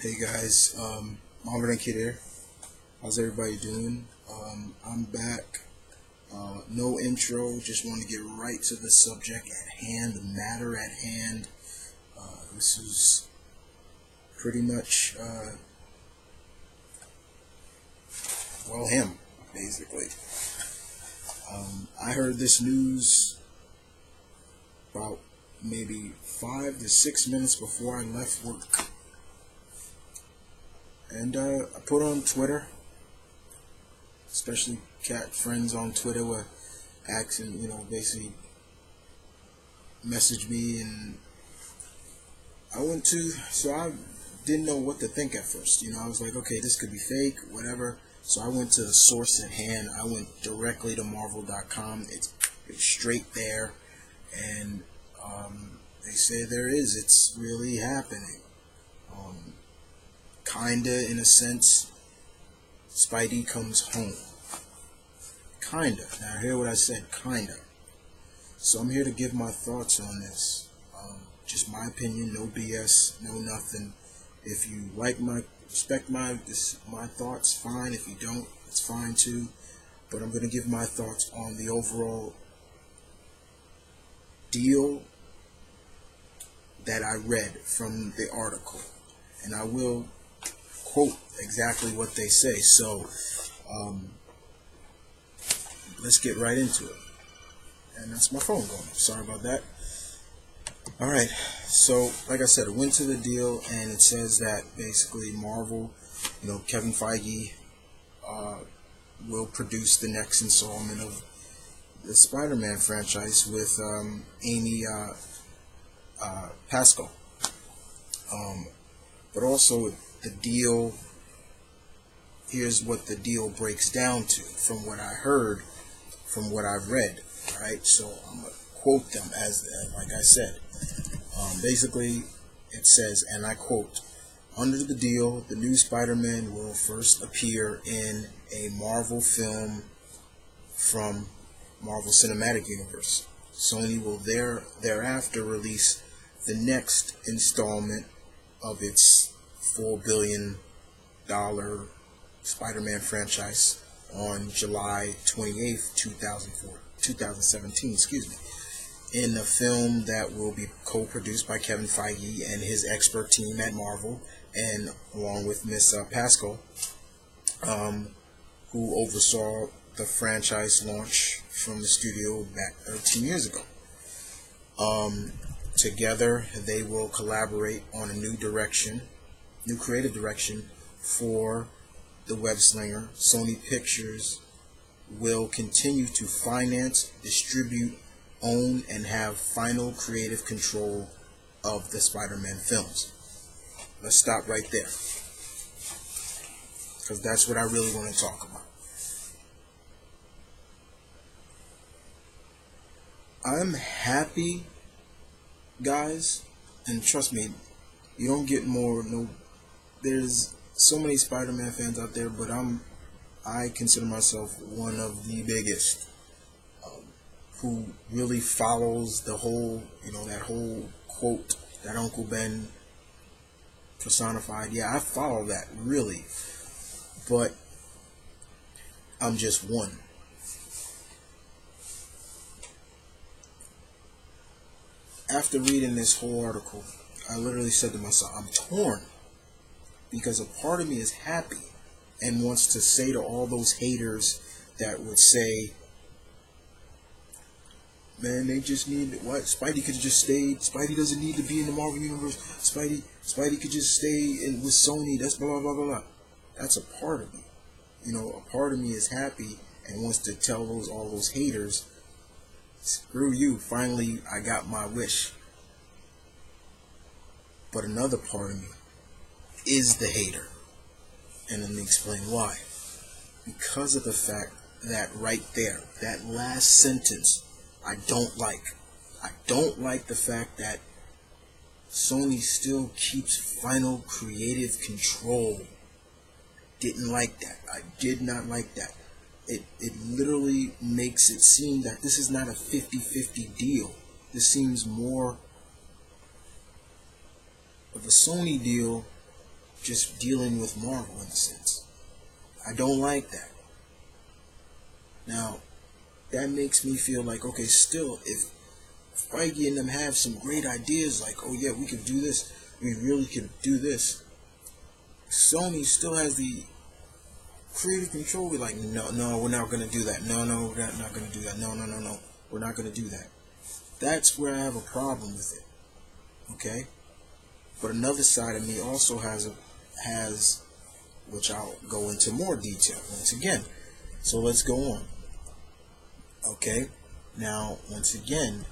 Hey guys, Marvel and Kid here. How's everybody doing? I'm back. No intro, just want to get right to the subject at hand, the matter at hand. This is pretty much, him, basically. I heard this news about maybe 5 to 6 minutes before I left work. And I put on Twitter, especially cat friends on Twitter were asking, basically message me, and so I didn't know what to think at first. I was like, okay, this could be fake, whatever. So I went to the source at hand. I went directly to Marvel.com. It's straight there, and they say it's really happening. Kinda, in a sense, Spidey comes home. Kinda. Now hear what I said, kinda. So I'm here to give my thoughts on this. Just my opinion, no BS, no nothing. If you respect my thoughts, fine. If you don't, it's fine too. But I'm gonna give my thoughts on the overall deal that I read from the article, and I will quote exactly what they say. So let's get right into it. And that's my phone going. Sorry about that. Alright, so like I said, I went to the deal, and it says that basically Marvel, Kevin Feige will produce the next installment of the Spider-Man franchise with Amy Pascal. But also the deal, here's what the deal breaks down to from what I heard, from what I've read. Alright, so I'm going to quote them as like I said. Basically, it says, and I quote, "Under the deal, the new Spider-Man will first appear in a Marvel film from Marvel Cinematic Universe. Sony will thereafter release the next installment of its $4 billion Spider-Man franchise on July 28th, 2017, excuse me, in a film that will be co-produced by Kevin Feige and his expert team at Marvel, and along with Miss Pascal, who oversaw the franchise launch from the studio back 13 years ago. Together, they will collaborate on a new creative direction for the webslinger. Sony Pictures will continue to finance, distribute, own, and have final creative control of the Spider-Man films." Let's stop right there, because that's what I really want to talk about. I'm happy, guys, and trust me, you don't get there's so many Spider-Man fans out there, but I consider myself one of the biggest, who really follows the whole, that whole quote that Uncle Ben personified. Yeah, I follow that, really. But I'm just one. After reading this whole article, I literally said to myself, I'm torn. Because a part of me is happy and wants to say to all those haters that would say, man, they just need Spidey could have just stayed. Spidey doesn't need to be in the Marvel universe. Spidey could just stay with Sony. That's blah blah blah blah. That's a part of me. A part of me is happy and wants to tell all those haters, screw you. Finally, I got my wish. But another part of me is the hater, and let me explain why. Because of the fact that right there, that last sentence, I don't like. I don't like the fact that Sony still keeps final creative control. Didn't like that. I did not like that. It literally makes it seem that this is not a 50-50 deal. This seems more of a Sony deal just dealing with Marvel in a sense. I don't like that. Now, that makes me feel like, okay, still, if Feige and them have some great ideas, like, oh yeah, we could do this, we really could do this, Sony still has the creative control. We're like, no, we're not going to do that. No, we're not going to do that. No, we're not going to do that. That's where I have a problem with it. Okay? But another side of me also has, which I'll go into more detail once again. So let's go on. Okay? Now, once again,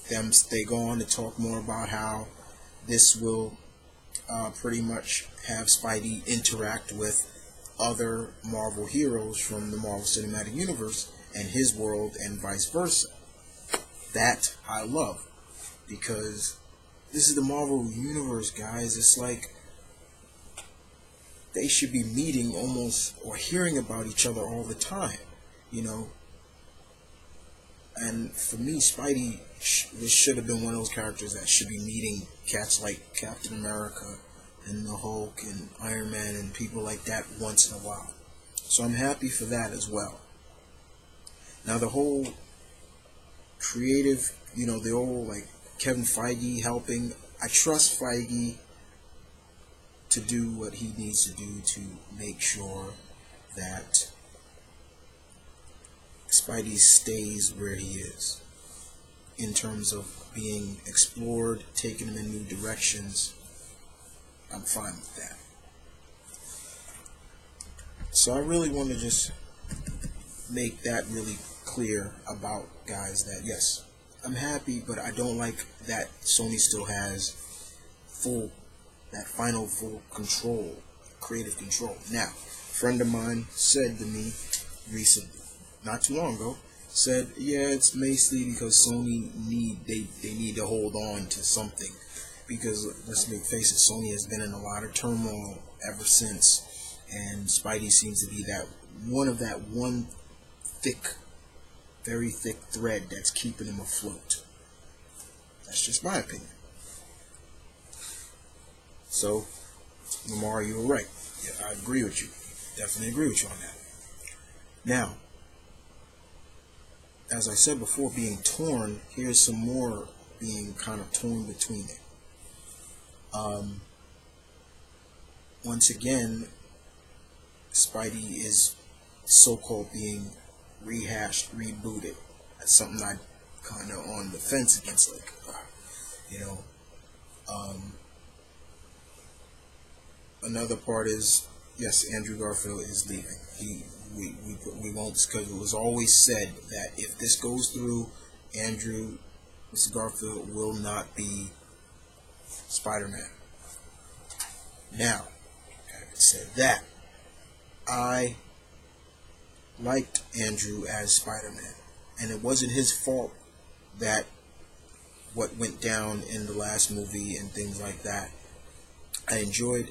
they go on to talk more about how this will pretty much have Spidey interact with other Marvel heroes from the Marvel Cinematic Universe and his world and vice versa. That I love, because this is the Marvel Universe, guys. It's like they should be meeting almost or hearing about each other all the time, you know. And for me, Spidey should have been one of those characters that should be meeting cats like Captain America and the Hulk and Iron Man and people like that once in a while. So I'm happy for that as well. Now the whole creative, the whole like Kevin Feige helping, I trust Feige to do what he needs to do to make sure that Spidey stays where he is in terms of being explored, taking him in new directions. I'm fine with that. So I really want to just make that really clear about, guys, that yes, I'm happy, but I don't like that Sony still has that final full control, creative control. Now, a friend of mine said to me recently, not too long ago, said, yeah, it's mostly because Sony they need to hold on to something. Because let's face it, Sony has been in a lot of turmoil ever since, and Spidey seems to be that one thick, very thick thread that's keeping him afloat. That's just my opinion. So, Lamar, you were right. Yeah, I agree with you. Definitely agree with you on that. Now, as I said before, being torn, here's some more being kind of torn between it. Once again, Spidey is so-called being rehashed, rebooted. That's something I'm kind of on the fence against, like, another part is, yes, Andrew Garfield is leaving. We won't, because it was always said that if this goes through, Mr. Garfield will not be Spider-Man. Now, having said that, I liked Andrew as Spider-Man, and it wasn't his fault that what went down in the last movie and things like that. I enjoyed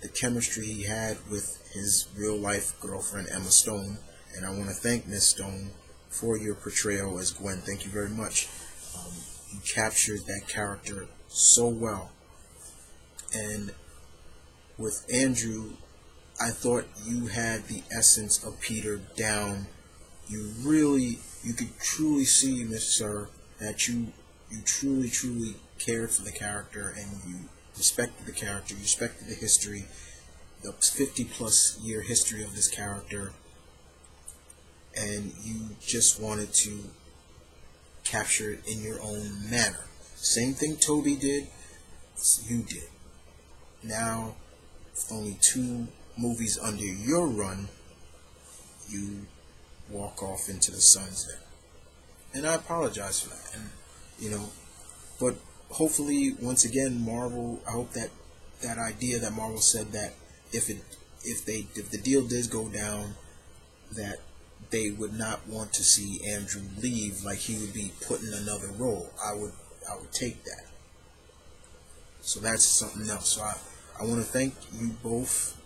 the chemistry he had with his real-life girlfriend, Emma Stone, and I want to thank Miss Stone for your portrayal as Gwen. Thank you very much. You captured that character so well. And with Andrew, I thought you had the essence of Peter down. You could truly see, Mr. that you truly cared for the character, and you respected the character, you respected the history, the 50-plus year history of this character, and you just wanted to capture it in your own manner. Same thing Toby did, you did. Now, with only 2 movies under your run, you walk off into the sunset. And I apologize for that. And, but hopefully, once again, Marvel, I hope that idea that Marvel said that if the deal did go down, that they would not want to see Andrew leave, like he would be put in another role. I would take that. So that's something else. So I want to thank you both,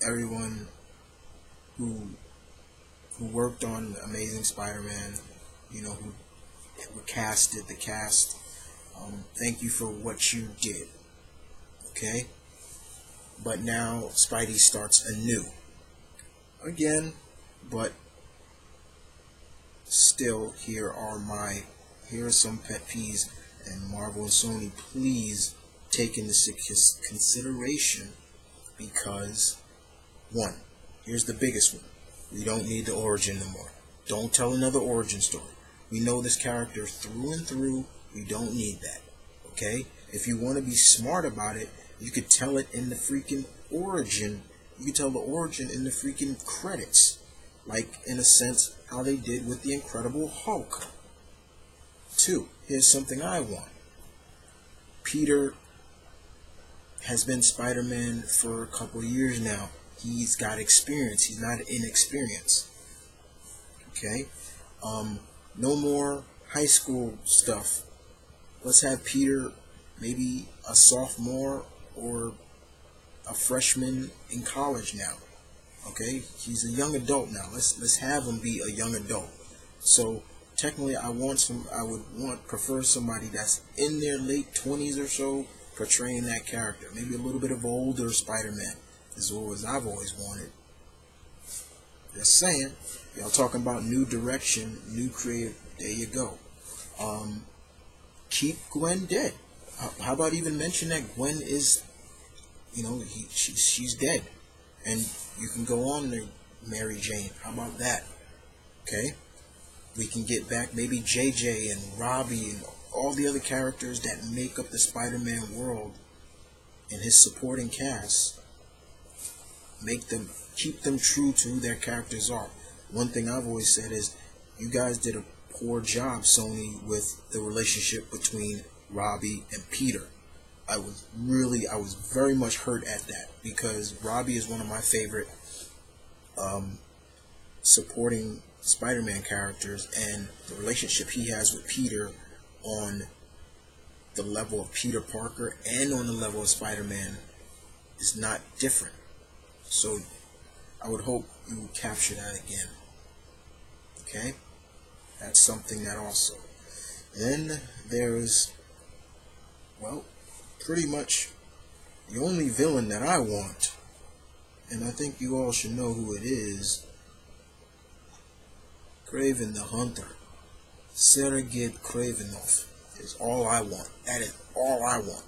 everyone who worked on Amazing Spider-Man, who casted the cast. Thank you for what you did. Okay? but now Spidey starts anew again. But still, here are some pet peeves, and Marvel and Sony, please take into consideration, because one, here's the biggest one: we don't need the origin no more. Don't tell another origin story. We know this character through and through. We don't need that. Okay? If you want to be smart about it, you could tell it in the freaking origin. You could tell the origin in the freaking credits. Like, in a sense, how they did with the Incredible Hulk. Two, here's something I want. Peter has been Spider-Man for a couple years now. He's got experience. He's not inexperienced. Okay? No more high school stuff. Let's have Peter maybe a sophomore or a freshman in college now. Okay? He's a young adult now. Let's have him be a young adult. So technically I would prefer somebody that's in their late 20s or so portraying that character. Maybe a little bit of older Spider-Man is what I've always wanted. Just saying. Y'all talking about new direction, new creative. There you go. Keep Gwen dead. How about even mention that Gwen is, she's dead, and you can go on to Mary Jane. How about that? Okay. We can get back maybe JJ and Robbie and all the other characters that make up the Spider-Man world and his supporting cast. Keep them true to who their characters are. One thing I've always said is, you guys did a poor job, Sony, with the relationship between Robbie and Peter. I was very much hurt at that, because Robbie is one of my favorite supporting Spider-Man characters, and the relationship he has with Peter on the level of Peter Parker and on the level of Spider-Man is not different. So I would hope you would capture that again. Okay? That's something that also. Then there's, pretty much the only villain that I want, and I think you all should know who it is. Kraven the Hunter. Sergei Kravenov is all I want. That is all I want.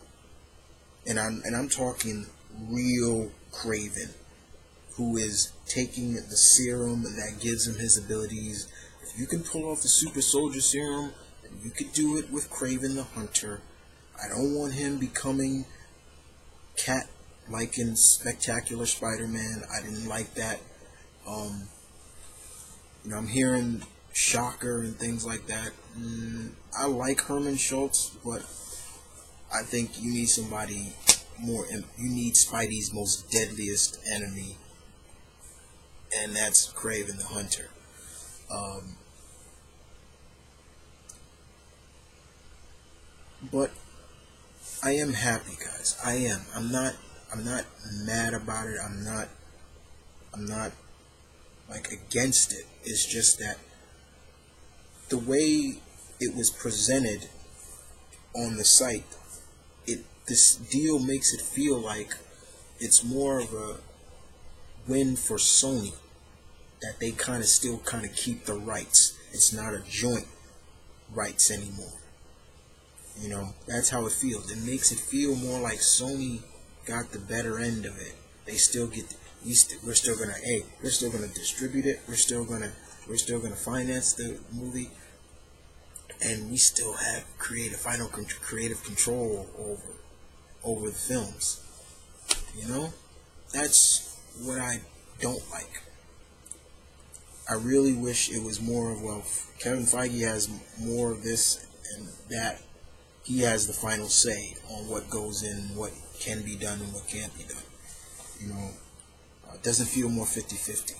And I'm talking real Kraven, who is taking the serum that gives him his abilities. If you can pull off the super soldier serum, then you could do it with Kraven the Hunter. I don't want him becoming Cat like in Spectacular Spider-Man. I didn't like that. I'm hearing Shocker and things like that. I like Herman Schultz, but I think you need somebody more. You need Spidey's most deadliest enemy, and that's Kraven the Hunter. But I am happy, guys. I am. I'm not mad about it. I'm not like against it. It's just that the way it was presented on the site, this deal makes it feel like it's more of a win for Sony, that they still keep the rights. It's not a joint rights anymore. That's how it feels. It makes it feel more like Sony got the better end of it. They still get. We're still gonna distribute it. We're still gonna finance the movie, and we still have creative control over the films. That's what I don't like. I really wish it was more of, Kevin Feige has more of this, and that he has the final say on what goes in, what can be done, and what can't be done. It doesn't feel more 50-50.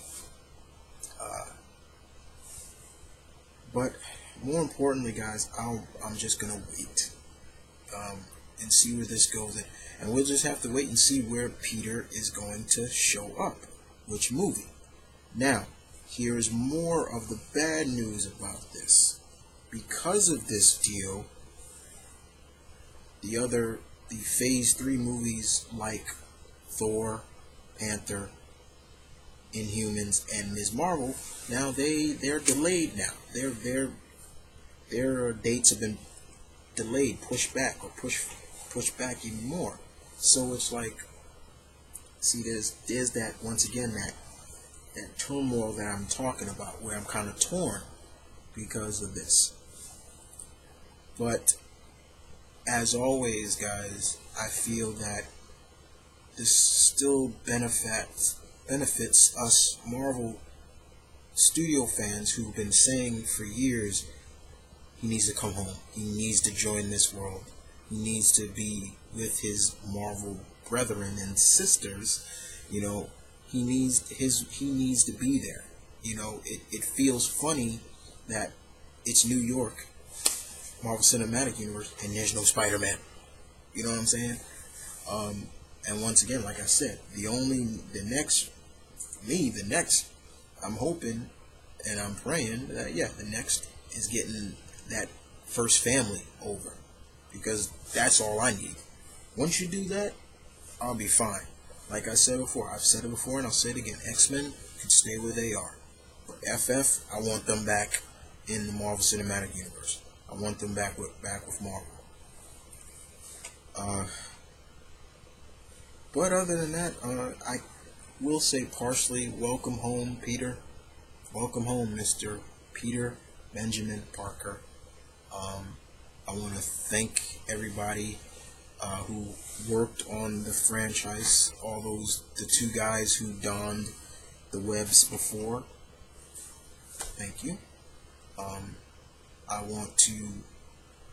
But more importantly, guys, I'm just gonna wait and see where this goes, and we'll just have to wait and see where Peter is going to show up, which movie. Now, here's more of the bad news about this. Because of this deal, the Phase 3 movies like Thor, Panther, Inhumans, and Ms. Marvel, now they're delayed now. Their dates have been delayed, pushed back, or pushed back even more. So it's like, see, there's that, once again, that turmoil that I'm talking about, where I'm kind of torn because of this. But as always, guys, I feel that this still benefits us Marvel studio fans who've been saying for years, he needs to come home. He needs to join this world. He needs to be with his Marvel brethren and sisters. You know, he needs to be there. You know, it feels funny that it's New York, Marvel Cinematic Universe, and there's no Spider-Man. You know what I'm saying? And once again, like I said, the next, I'm hoping and I'm praying that, yeah, the next is getting that first family over, because that's all I need. Once you do that, I'll be fine. Like I said before, I've said it before and I'll say it again, X-Men can stay where they are. But FF, I want them back in the Marvel Cinematic Universe. I want them back with Marvel. But other than that, I will say partially, welcome home, Peter. Welcome home, Mr. Peter Benjamin Parker. I want to thank everybody who worked on the franchise, the two guys who donned the webs before. Thank you. I want to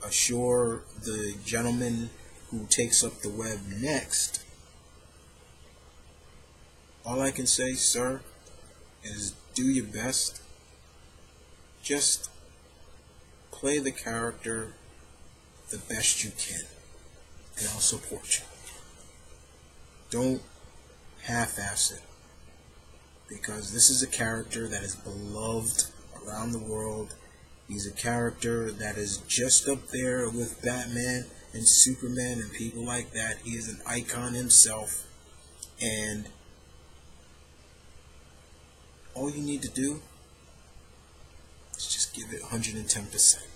assure the gentleman who takes up the web next, all I can say, sir, is do your best. Just play the character the best you can, and I'll support you. Don't half-ass it, because this is a character that is beloved around the world. He's a character that is just up there with Batman and Superman and people like that. He is an icon himself, and all you need to do is just give it 110%,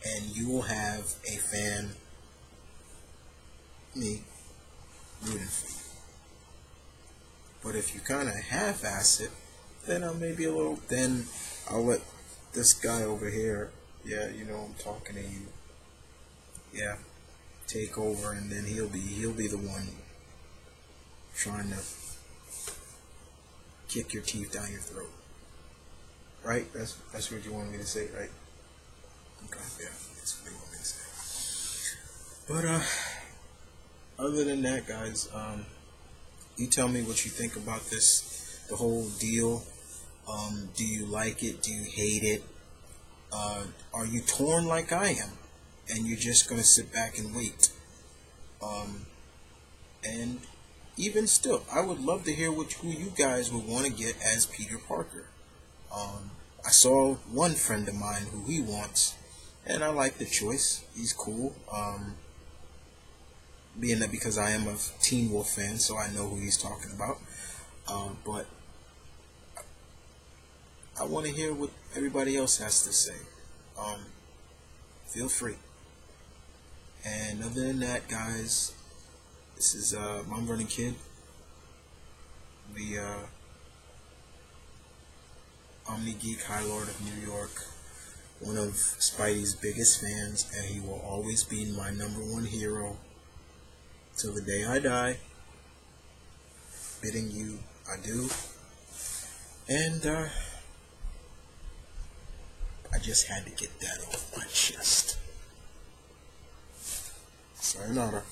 and you will have a fan, me, rooting for you. But if you kind of half-ass it, then I'll let this guy over here, yeah, you know, I'm talking to you, yeah, take over, and then he'll be the one trying to kick your teeth down your throat. Right? That's what you want me to say, right? Okay, yeah, that's what you want me to say. But other than that, guys, you tell me what you think about the whole deal. Do you like it? Do you hate it? Are you torn like I am, and you're just gonna sit back and wait? And even still, I would love to hear who you guys would want to get as Peter Parker. I saw one friend of mine who he wants, and I like the choice. He's cool. Being that because I am a Teen Wolf fan, so I know who he's talking about. But I want to hear what everybody else has to say. Feel free. And other than that, guys, this is Mom Running Kid, the Omni Geek High Lord of New York, one of Spidey's biggest fans, and he will always be my #1 hero till the day I die. Bidding you adieu. And I just had to get that off my chest. Sayonara.